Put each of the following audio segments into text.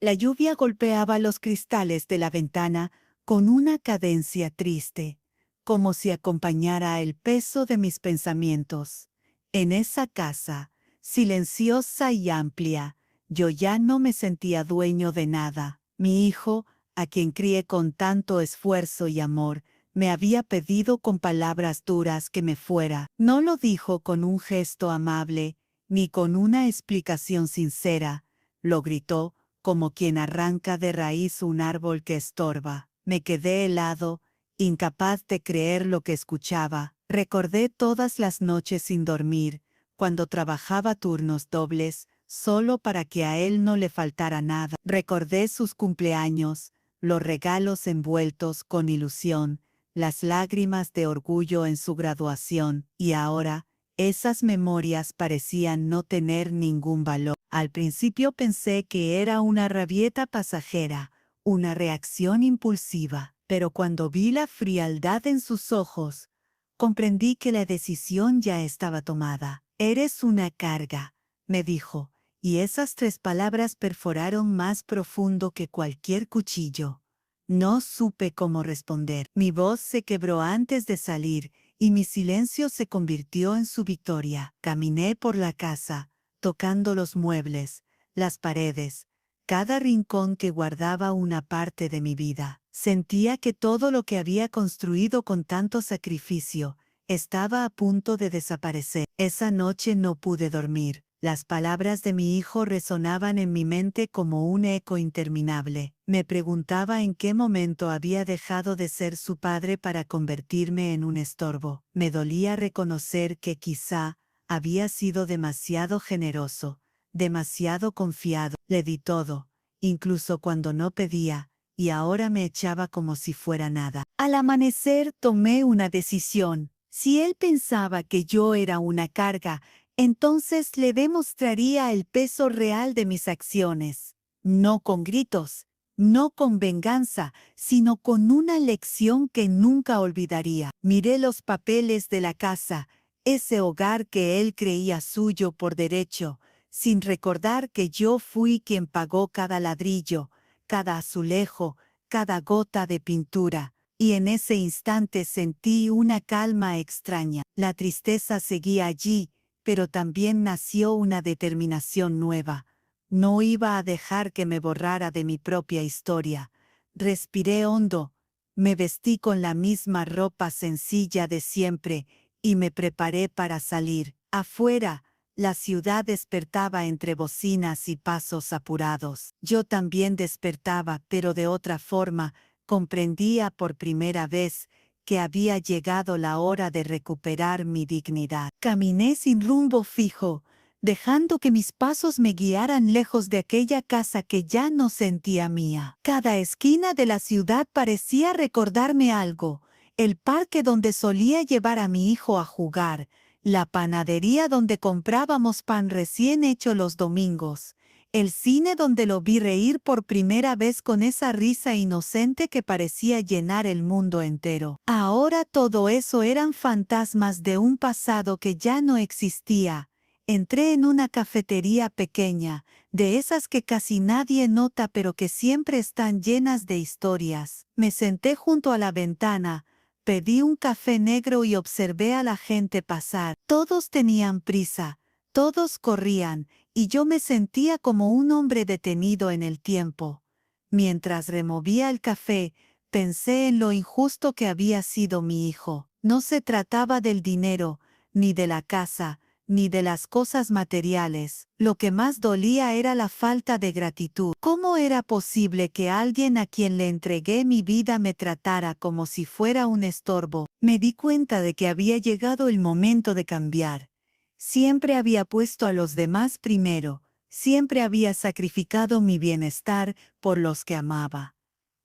La lluvia golpeaba los cristales de la ventana con una cadencia triste, como si acompañara el peso de mis pensamientos. En esa casa, silenciosa y amplia, yo ya no me sentía dueño de nada. Mi hijo, a quien crié con tanto esfuerzo y amor, me había pedido con palabras duras que me fuera. No lo dijo con un gesto amable, ni con una explicación sincera. Lo gritó como quien arranca de raíz un árbol que estorba. Me quedé helado, incapaz de creer lo que escuchaba. Recordé todas las noches sin dormir, cuando trabajaba turnos dobles, solo para que a él no le faltara nada. Recordé sus cumpleaños, los regalos envueltos con ilusión, las lágrimas de orgullo en su graduación, y ahora, esas memorias parecían no tener ningún valor. Al principio pensé que era una rabieta pasajera, una reacción impulsiva, pero cuando vi la frialdad en sus ojos, comprendí que la decisión ya estaba tomada. «Eres una carga», me dijo, y esas 3 palabras perforaron más profundo que cualquier cuchillo. No supe cómo responder. Mi voz se quebró antes de salir, y mi silencio se convirtió en su victoria. Caminé por la casa, tocando los muebles, las paredes, cada rincón que guardaba una parte de mi vida. Sentía que todo lo que había construido con tanto sacrificio estaba a punto de desaparecer. Esa noche no pude dormir. Las palabras de mi hijo resonaban en mi mente como un eco interminable. Me preguntaba en qué momento había dejado de ser su padre para convertirme en un estorbo. Me dolía reconocer que quizá había sido demasiado generoso, demasiado confiado. Le di todo, incluso cuando no pedía, y ahora me echaba como si fuera nada. Al amanecer tomé una decisión. Si él pensaba que yo era una carga, entonces le demostraría el peso real de mis acciones. No con gritos, no con venganza, sino con una lección que nunca olvidaría. Miré los papeles de la casa, ese hogar que él creía suyo por derecho, sin recordar que yo fui quien pagó cada ladrillo, cada azulejo, cada gota de pintura. Y en ese instante sentí una calma extraña. La tristeza seguía allí, pero también nació una determinación nueva. No iba a dejar que me borrara de mi propia historia. Respiré hondo, me vestí con la misma ropa sencilla de siempre y me preparé para salir. Afuera, la ciudad despertaba entre bocinas y pasos apurados. Yo también despertaba, pero de otra forma. Comprendía por primera vez que había llegado la hora de recuperar mi dignidad. Caminé sin rumbo fijo, dejando que mis pasos me guiaran lejos de aquella casa que ya no sentía mía. Cada esquina de la ciudad parecía recordarme algo: el parque donde solía llevar a mi hijo a jugar, la panadería donde comprábamos pan recién hecho los domingos, el cine donde lo vi reír por primera vez con esa risa inocente que parecía llenar el mundo entero. Ahora todo eso eran fantasmas de un pasado que ya no existía. Entré en una cafetería pequeña, de esas que casi nadie nota pero que siempre están llenas de historias. Me senté junto a la ventana, pedí un café negro y observé a la gente pasar. Todos tenían prisa, todos corrían, y yo me sentía como un hombre detenido en el tiempo. Mientras removía el café, pensé en lo injusto que había sido mi hijo. No se trataba del dinero, ni de la casa, ni de las cosas materiales. Lo que más dolía era la falta de gratitud. ¿Cómo era posible que alguien a quien le entregué mi vida me tratara como si fuera un estorbo? Me di cuenta de que había llegado el momento de cambiar. Siempre había puesto a los demás primero, siempre había sacrificado mi bienestar por los que amaba.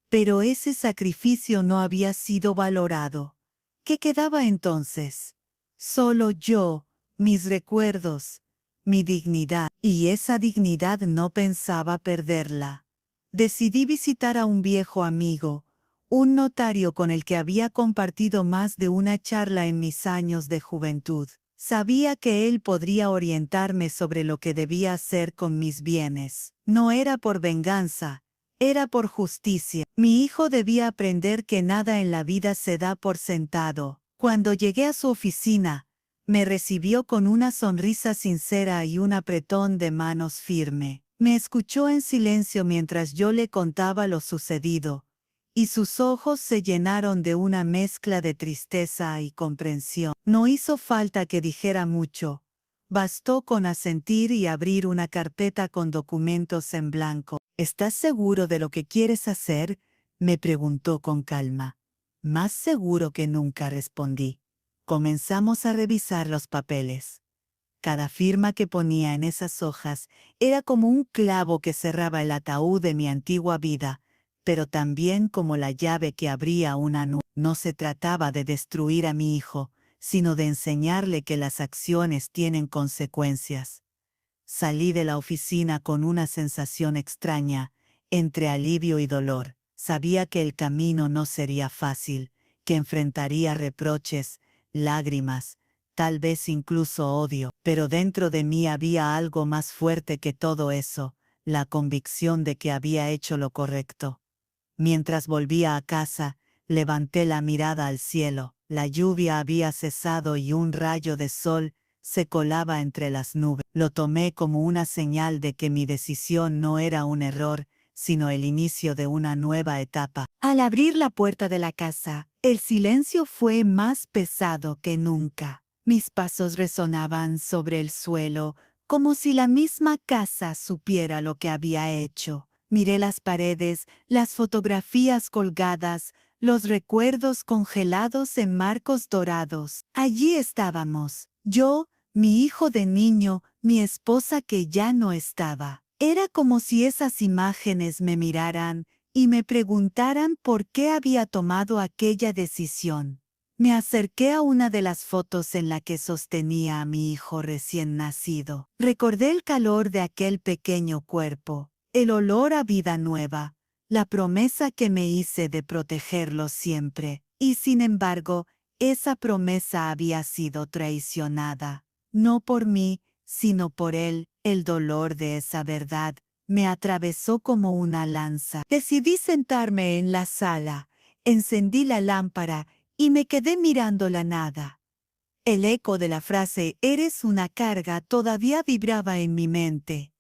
Pero ese sacrificio no había sido valorado. ¿Qué quedaba entonces? Solo yo, mis recuerdos, mi dignidad, y esa dignidad no pensaba perderla. Decidí visitar a un viejo amigo, un notario con el que había compartido más de una charla en mis años de juventud. Sabía que él podría orientarme sobre lo que debía hacer con mis bienes. No era por venganza, era por justicia. Mi hijo debía aprender que nada en la vida se da por sentado. Cuando llegué a su oficina, me recibió con una sonrisa sincera y un apretón de manos firme. Me escuchó en silencio mientras yo le contaba lo sucedido, y sus ojos se llenaron de una mezcla de tristeza y comprensión. No hizo falta que dijera mucho. Bastó con asentir y abrir una carpeta con documentos en blanco. ¿Estás seguro de lo que quieres hacer?, me preguntó con calma. Más seguro que nunca, respondí. Comenzamos a revisar los papeles. Cada firma que ponía en esas hojas era como un clavo que cerraba el ataúd de mi antigua vida, pero también como la llave que abría una nueva. No se trataba de destruir a mi hijo, sino de enseñarle que las acciones tienen consecuencias. Salí de la oficina con una sensación extraña, entre alivio y dolor. Sabía que el camino no sería fácil, que enfrentaría reproches, lágrimas, tal vez incluso odio, pero dentro de mí había algo más fuerte que todo eso, la convicción de que había hecho lo correcto. Mientras volvía a casa, levanté la mirada al cielo. La lluvia había cesado y un rayo de sol se colaba entre las nubes. Lo tomé como una señal de que mi decisión no era un error, sino el inicio de una nueva etapa. Al abrir la puerta de la casa, el silencio fue más pesado que nunca. Mis pasos resonaban sobre el suelo, como si la misma casa supiera lo que había hecho. Miré las paredes, las fotografías colgadas, los recuerdos congelados en marcos dorados. Allí estábamos, yo, mi hijo de niño, mi esposa que ya no estaba. Era como si esas imágenes me miraran y me preguntaran por qué había tomado aquella decisión. Me acerqué a una de las fotos en la que sostenía a mi hijo recién nacido. Recordé el calor de aquel pequeño cuerpo, el olor a vida nueva, la promesa que me hice de protegerlo siempre. Y sin embargo, esa promesa había sido traicionada. No por mí, sino por él. El dolor de esa verdad me atravesó como una lanza. Decidí sentarme en la sala, encendí la lámpara y me quedé mirando la nada. El eco de la frase «eres una carga» todavía vibraba en mi mente.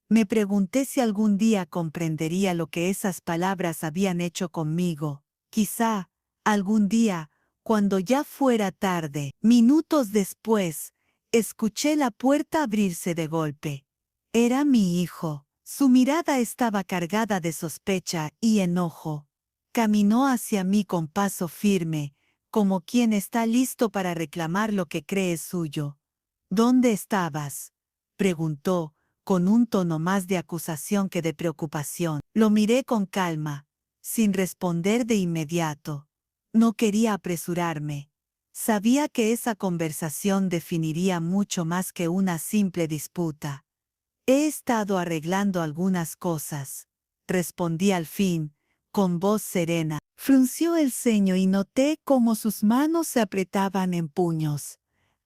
Me pregunté si algún día comprendería lo que esas palabras habían hecho conmigo. Quizá, algún día, cuando ya fuera tarde. Minutos después, escuché la puerta abrirse de golpe. Era mi hijo. Su mirada estaba cargada de sospecha y enojo. Caminó hacia mí con paso firme, como quien está listo para reclamar lo que cree suyo. ¿Dónde estabas?, preguntó, con un tono más de acusación que de preocupación. Lo miré con calma, sin responder de inmediato. No quería apresurarme. Sabía que esa conversación definiría mucho más que una simple disputa. He estado arreglando algunas cosas, respondí al fin, con voz serena. Frunció el ceño y noté cómo sus manos se apretaban en puños.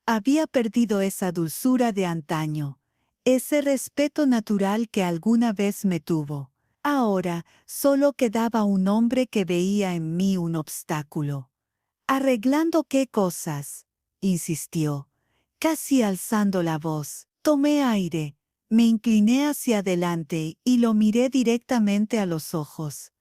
Había perdido esa dulzura de antaño, ese respeto natural que alguna vez me tuvo. Ahora solo quedaba un hombre que veía en mí un obstáculo. ¿Arreglando qué cosas?, insistió, casi alzando la voz. Tomé aire, me incliné hacia adelante y lo miré directamente a los ojos.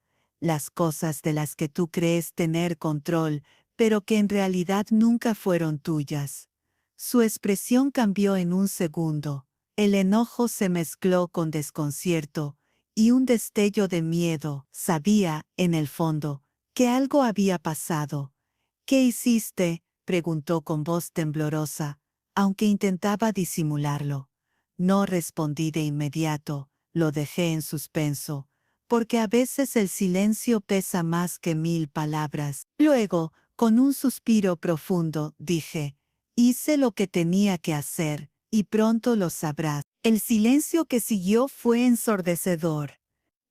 Las cosas de las que tú crees tener control, pero que en realidad nunca fueron tuyas. Su expresión cambió en un segundo. El enojo se mezcló con desconcierto y un destello de miedo. Sabía, en el fondo, que algo había pasado. ¿Qué hiciste?, preguntó con voz temblorosa, aunque intentaba disimularlo. No respondí de inmediato, lo dejé en suspenso, porque a veces el silencio pesa más que 1000 palabras. Luego, con un suspiro profundo, dije, hice lo que tenía que hacer, y pronto lo sabrás. El silencio que siguió fue ensordecedor.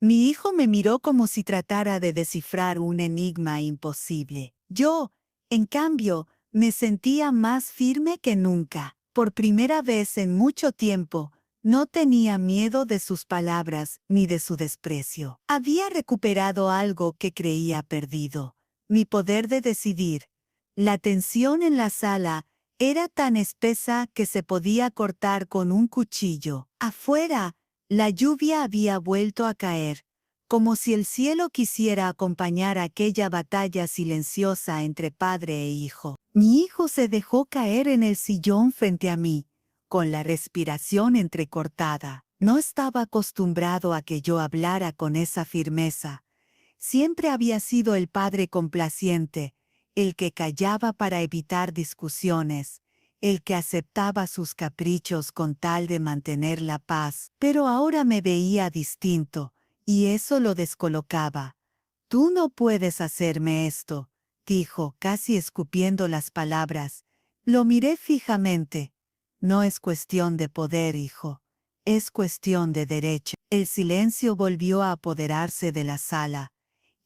Mi hijo me miró como si tratara de descifrar un enigma imposible. Yo, en cambio, Me sentía más firme que nunca. Por primera vez en mucho tiempo, no tenía miedo de sus palabras ni de su desprecio. Había recuperado algo que creía perdido, mi poder de decidir. La tensión en la sala era tan espesa que se podía cortar con un cuchillo. Afuera, la lluvia había vuelto a caer, como si el cielo quisiera acompañar aquella batalla silenciosa entre padre e hijo. Mi hijo se dejó caer en el sillón frente a mí, con la respiración entrecortada. No estaba acostumbrado a que yo hablara con esa firmeza. Siempre había sido el padre complaciente, el que callaba para evitar discusiones, el que aceptaba sus caprichos con tal de mantener la paz. Pero ahora me veía distinto, y eso lo descolocaba. «Tú no puedes hacerme esto», dijo, casi escupiendo las palabras. Lo miré fijamente. «No es cuestión de poder, hijo. Es cuestión de derecho». El silencio volvió a apoderarse de la sala,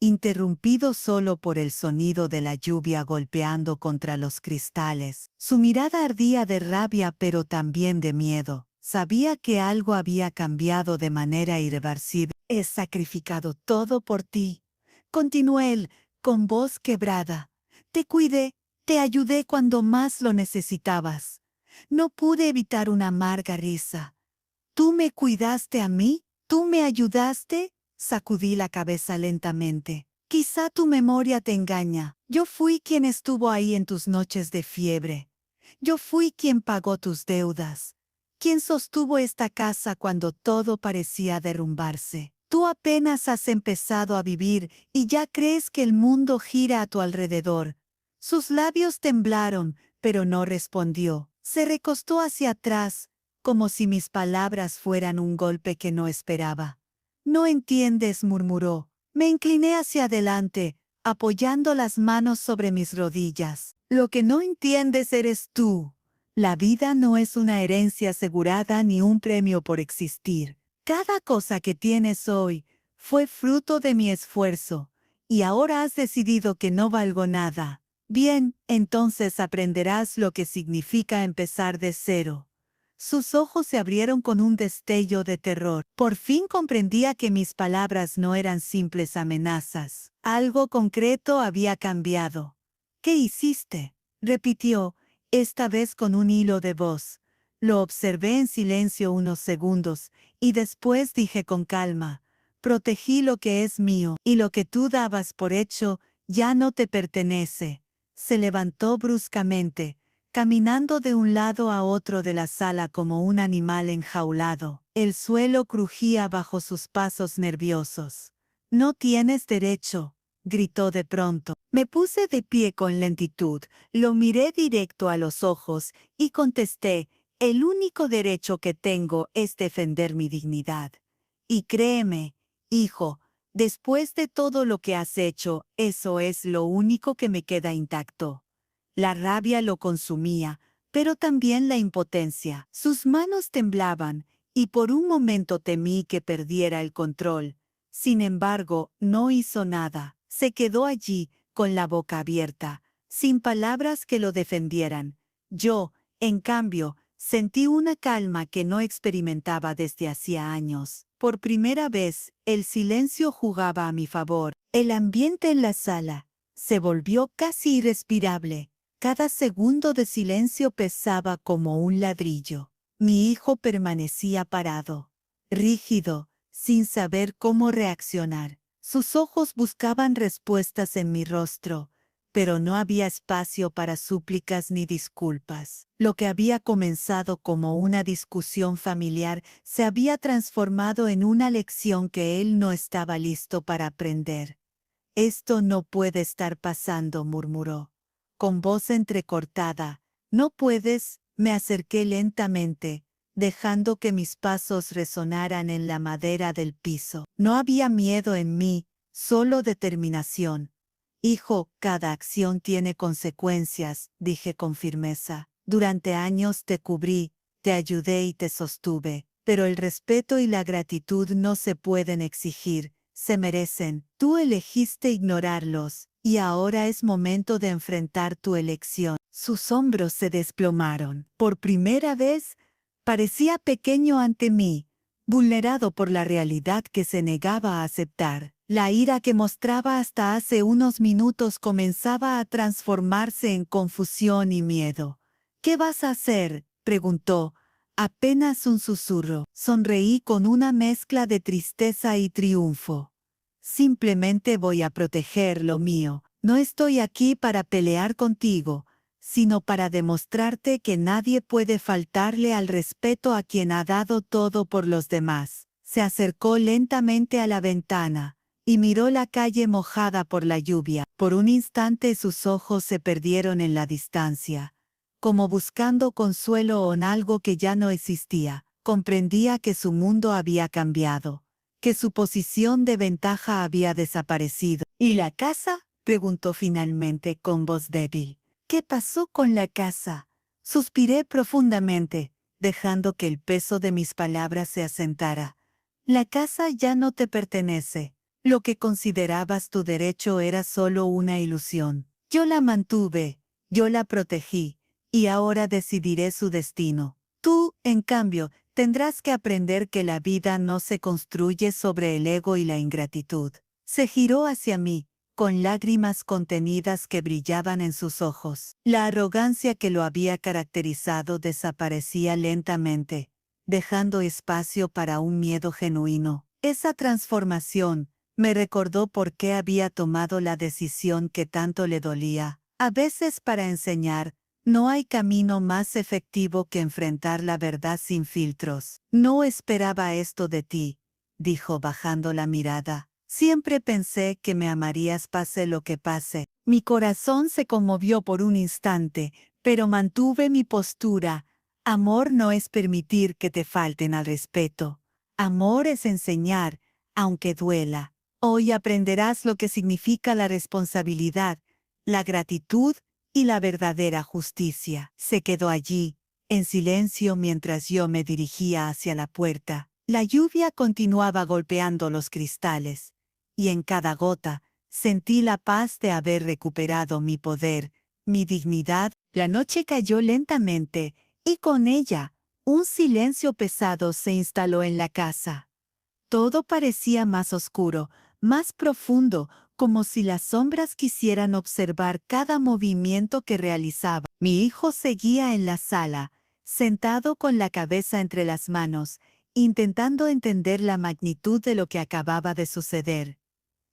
interrumpido solo por el sonido de la lluvia golpeando contra los cristales. Su mirada ardía de rabia pero también de miedo. Sabía que algo había cambiado de manera irreversible. «He sacrificado todo por ti», continuó él, con voz quebrada. «Te cuidé, te ayudé cuando más lo necesitabas. No pude evitar una amarga risa. ¿Tú me cuidaste a mí? ¿Tú me ayudaste?» Sacudí la cabeza lentamente. «Quizá tu memoria te engaña. Yo fui quien estuvo ahí en tus noches de fiebre. Yo fui quien pagó tus deudas. Quien sostuvo esta casa cuando todo parecía derrumbarse. Tú apenas has empezado a vivir y ya crees que el mundo gira a tu alrededor». Sus labios temblaron, pero no respondió. Se recostó hacia atrás, como si mis palabras fueran un golpe que no esperaba. «No entiendes», murmuró. Me incliné hacia adelante, apoyando las manos sobre mis rodillas. «Lo que no entiendes eres tú. La vida no es una herencia asegurada ni un premio por existir. Cada cosa que tienes hoy fue fruto de mi esfuerzo, y ahora has decidido que no valgo nada. Bien, entonces aprenderás lo que significa empezar de cero». Sus ojos se abrieron con un destello de terror. Por fin comprendía que mis palabras no eran simples amenazas. Algo concreto había cambiado. «¿Qué hiciste?», repitió, esta vez con un hilo de voz. Lo observé en silencio unos segundos, y después dije con calma: «Protegí lo que es mío, y lo que tú dabas por hecho ya no te pertenece». Se levantó bruscamente, caminando de un lado a otro de la sala como un animal enjaulado. El suelo crujía bajo sus pasos nerviosos. «No tienes derecho», gritó de pronto. Me puse de pie con lentitud, lo miré directo a los ojos y contesté: «El único derecho que tengo es defender mi dignidad. Y créeme, hijo, después de todo lo que has hecho, eso es lo único que me queda intacto». La rabia lo consumía, pero también la impotencia. Sus manos temblaban, y por un momento temí que perdiera el control. Sin embargo, no hizo nada. Se quedó allí, con la boca abierta, sin palabras que lo defendieran. Yo, en cambio, sentí una calma que no experimentaba desde hacía años. Por primera vez, el silencio jugaba a mi favor. El ambiente en la sala se volvió casi irrespirable. Cada segundo de silencio pesaba como un ladrillo. Mi hijo permanecía parado, rígido, sin saber cómo reaccionar. Sus ojos buscaban respuestas en mi rostro, pero no había espacio para súplicas ni disculpas. Lo que había comenzado como una discusión familiar se había transformado en una lección que él no estaba listo para aprender. «Esto no puede estar pasando», murmuró, con voz entrecortada. «No puedes». Me acerqué lentamente, dejando que mis pasos resonaran en la madera del piso. No había miedo en mí, solo determinación. «Hijo, cada acción tiene consecuencias», dije con firmeza. «Durante años te cubrí, te ayudé y te sostuve, pero el respeto y la gratitud no se pueden exigir, se merecen. Tú elegiste ignorarlos, y ahora es momento de enfrentar tu elección». Sus hombros se desplomaron. Por primera vez, parecía pequeño ante mí, vulnerado por la realidad que se negaba a aceptar. La ira que mostraba hasta hace unos minutos comenzaba a transformarse en confusión y miedo. «¿Qué vas a hacer?», preguntó, apenas un susurro. Sonreí con una mezcla de tristeza y triunfo. «Simplemente voy a proteger lo mío. No estoy aquí para pelear contigo, sino para demostrarte que nadie puede faltarle al respeto a quien ha dado todo por los demás». Se acercó lentamente a la ventana y miró la calle mojada por la lluvia. Por un instante sus ojos se perdieron en la distancia, como buscando consuelo en algo que ya no existía. Comprendía que su mundo había cambiado, que su posición de ventaja había desaparecido. «¿Y la casa?», preguntó finalmente con voz débil. «¿Qué pasó con la casa?». Suspiré profundamente, dejando que el peso de mis palabras se asentara. «La casa ya no te pertenece. Lo que considerabas tu derecho era solo una ilusión. Yo la mantuve, yo la protegí, y ahora decidiré su destino. Tú, en cambio, tendrás que aprender que la vida no se construye sobre el ego y la ingratitud». Se giró hacia mí, con lágrimas contenidas que brillaban en sus ojos. La arrogancia que lo había caracterizado desaparecía lentamente, dejando espacio para un miedo genuino. Esa transformación me recordó por qué había tomado la decisión que tanto le dolía. A veces para enseñar, no hay camino más efectivo que enfrentar la verdad sin filtros. «No esperaba esto de ti», dijo bajando la mirada. «Siempre pensé que me amarías pase lo que pase». Mi corazón se conmovió por un instante, pero mantuve mi postura. Amor no es permitir que te falten al respeto. Amor es enseñar, aunque duela. Hoy aprenderás lo que significa la responsabilidad, la gratitud y la verdadera justicia. Se quedó allí, en silencio mientras yo me dirigía hacia la puerta. La lluvia continuaba golpeando los cristales, y en cada gota sentí la paz de haber recuperado mi poder, mi dignidad. La noche cayó lentamente, y con ella, un silencio pesado se instaló en la casa. Todo parecía más oscuro, más profundo, como si las sombras quisieran observar cada movimiento que realizaba. Mi hijo seguía en la sala, sentado con la cabeza entre las manos, intentando entender la magnitud de lo que acababa de suceder.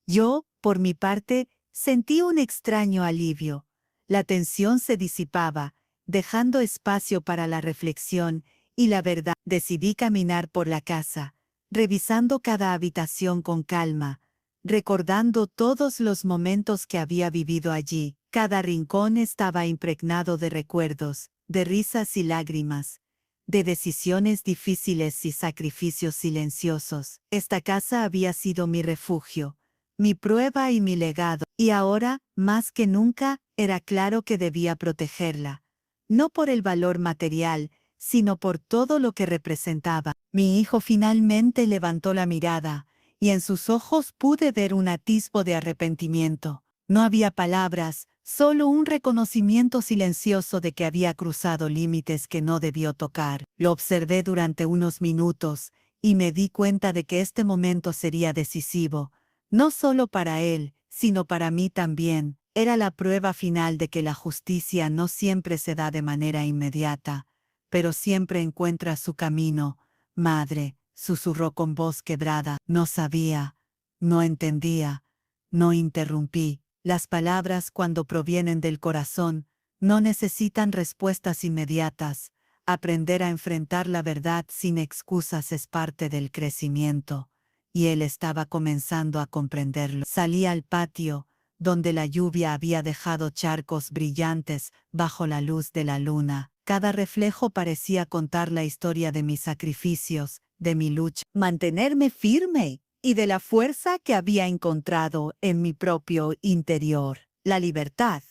Yo, por mi parte, sentí un extraño alivio. La tensión se disipaba, dejando espacio para la reflexión y la verdad. Decidí caminar por la casa, revisando cada habitación con calma, recordando todos los momentos que había vivido allí. Cada rincón estaba impregnado de recuerdos, de risas y lágrimas, de decisiones difíciles y sacrificios silenciosos. Esta casa había sido mi refugio, mi prueba y mi legado, y ahora, más que nunca, era claro que debía protegerla, no por el valor material, sino por todo lo que representaba. Mi hijo finalmente levantó la mirada, y en sus ojos pude ver un atisbo de arrepentimiento. No había palabras, solo un reconocimiento silencioso de que había cruzado límites que no debió tocar. Lo observé durante unos minutos, y me di cuenta de que este momento sería decisivo, no solo para él, sino para mí también. Era la prueba final de que la justicia no siempre se da de manera inmediata, pero siempre encuentra su camino. «Madre», susurró con voz quebrada. No sabía, no entendía, no interrumpí. Las palabras, cuando provienen del corazón, no necesitan respuestas inmediatas. Aprender a enfrentar la verdad sin excusas es parte del crecimiento, y él estaba comenzando a comprenderlo. Salí al patio, donde la lluvia había dejado charcos brillantes bajo la luz de la luna. Cada reflejo parecía contar la historia de mis sacrificios, de mi lucha, mantenerme firme, y de la fuerza que había encontrado en mi propio interior. La libertad,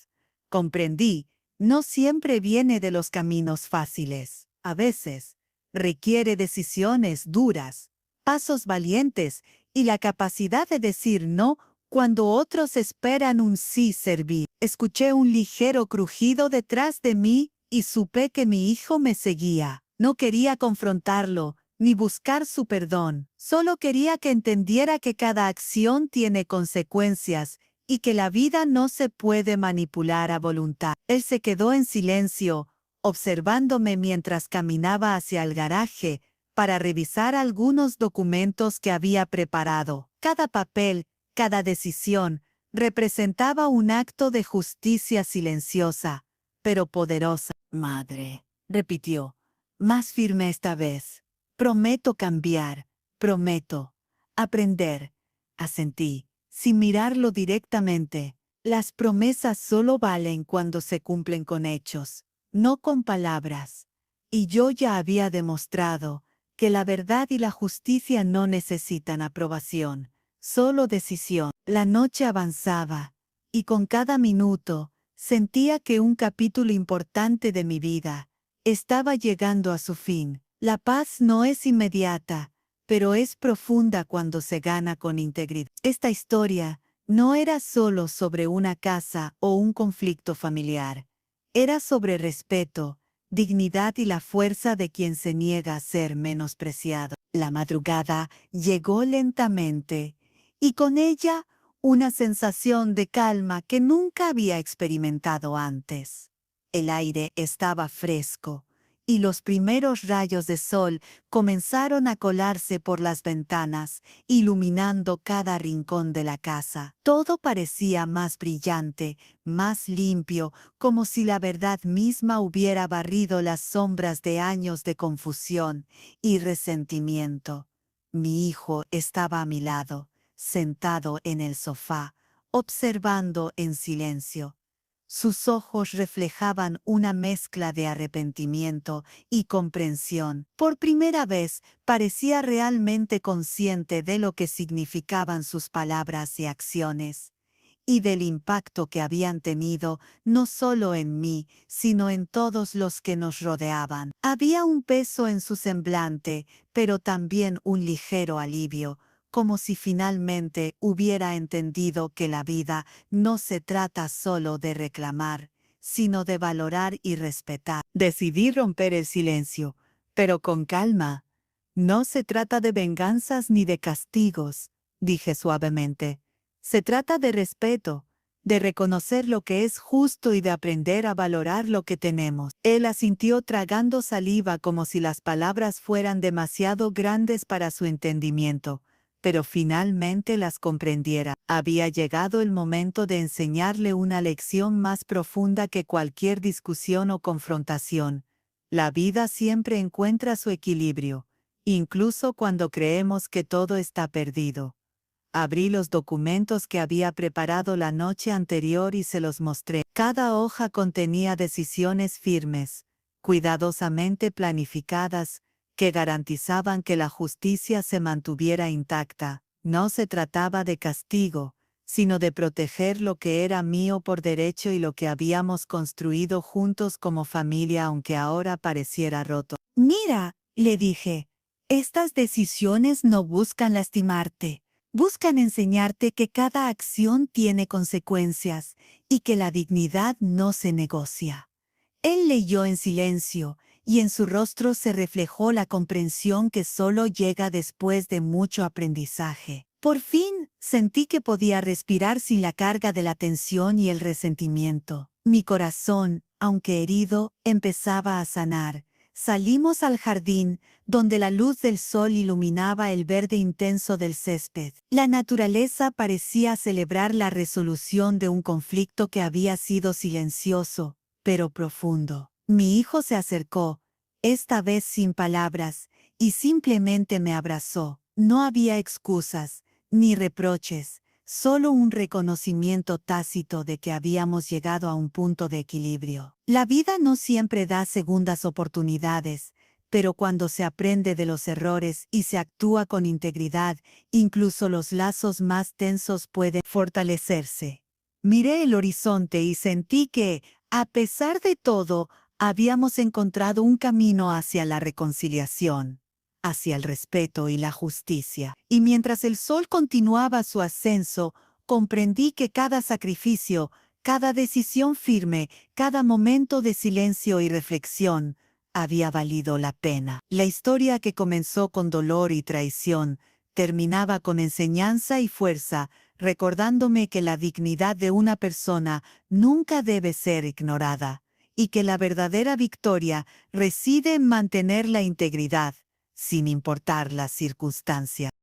comprendí, no siempre viene de los caminos fáciles. A veces, requiere decisiones duras, pasos valientes y la capacidad de decir no cuando otros esperan un sí servir. Escuché un ligero crujido detrás de mí y supe que mi hijo me seguía. No quería confrontarlo, ni buscar su perdón. Solo quería que entendiera que cada acción tiene consecuencias y que la vida no se puede manipular a voluntad. Él se quedó en silencio, observándome mientras caminaba hacia el garaje para revisar algunos documentos que había preparado. Cada papel, cada decisión, representaba un acto de justicia silenciosa, pero poderosa. Madre, repitió, más firme esta vez. Prometo cambiar, prometo aprender. Asentí, sin mirarlo directamente. Las promesas solo valen cuando se cumplen con hechos, no con palabras. Y yo ya había demostrado que la verdad y la justicia no necesitan aprobación, solo decisión. La noche avanzaba, y con cada minuto sentía que un capítulo importante de mi vida estaba llegando a su fin. La paz no es inmediata, pero es profunda cuando se gana con integridad. Esta historia no era solo sobre una casa o un conflicto familiar. Era sobre respeto, dignidad y la fuerza de quien se niega a ser menospreciado. La madrugada llegó lentamente, y con ella una sensación de calma que nunca había experimentado antes. El aire estaba fresco, y los primeros rayos de sol comenzaron a colarse por las ventanas, iluminando cada rincón de la casa. Todo parecía más brillante, más limpio, como si la verdad misma hubiera barrido las sombras de años de confusión y resentimiento. Mi hijo estaba a mi lado, sentado en el sofá, observando en silencio. Sus ojos reflejaban una mezcla de arrepentimiento y comprensión. Por primera vez, parecía realmente consciente de lo que significaban sus palabras y acciones, y del impacto que habían tenido no solo en mí, sino en todos los que nos rodeaban. Había un peso en su semblante, pero también un ligero alivio, como si finalmente hubiera entendido que la vida no se trata solo de reclamar, sino de valorar y respetar. Decidí romper el silencio, pero con calma. No se trata de venganzas ni de castigos, dije suavemente. Se trata de respeto, de reconocer lo que es justo y de aprender a valorar lo que tenemos. Él asintió tragando saliva como si las palabras fueran demasiado grandes para su entendimiento, pero finalmente las comprendiera. Había llegado el momento de enseñarle una lección más profunda que cualquier discusión o confrontación. La vida siempre encuentra su equilibrio, incluso cuando creemos que todo está perdido. Abrí los documentos que había preparado la noche anterior y se los mostré. Cada hoja contenía decisiones firmes, cuidadosamente planificadas, que garantizaban que la justicia se mantuviera intacta. No se trataba de castigo, sino de proteger lo que era mío por derecho y lo que habíamos construido juntos como familia, aunque ahora pareciera roto. Mira, le dije, estas decisiones no buscan lastimarte. Buscan enseñarte que cada acción tiene consecuencias y que la dignidad no se negocia. Él leyó en silencio, y en su rostro se reflejó la comprensión que solo llega después de mucho aprendizaje. Por fin, sentí que podía respirar sin la carga de la tensión y el resentimiento. Mi corazón, aunque herido, empezaba a sanar. Salimos al jardín, donde la luz del sol iluminaba el verde intenso del césped. La naturaleza parecía celebrar la resolución de un conflicto que había sido silencioso, pero profundo. Mi hijo se acercó, esta vez sin palabras, y simplemente me abrazó. No había excusas, ni reproches, solo un reconocimiento tácito de que habíamos llegado a un punto de equilibrio. La vida no siempre da segundas oportunidades, pero cuando se aprende de los errores y se actúa con integridad, incluso los lazos más tensos pueden fortalecerse. Miré el horizonte y sentí que, a pesar de todo, habíamos encontrado un camino hacia la reconciliación, hacia el respeto y la justicia. Y mientras el sol continuaba su ascenso, comprendí que cada sacrificio, Cada decisión firme, cada momento de silencio y reflexión había valido la pena. La historia que comenzó con dolor y traición terminaba con enseñanza y fuerza, recordándome que la dignidad de una persona nunca debe ser ignorada y que la verdadera victoria reside en mantener la integridad, sin importar las circunstancias.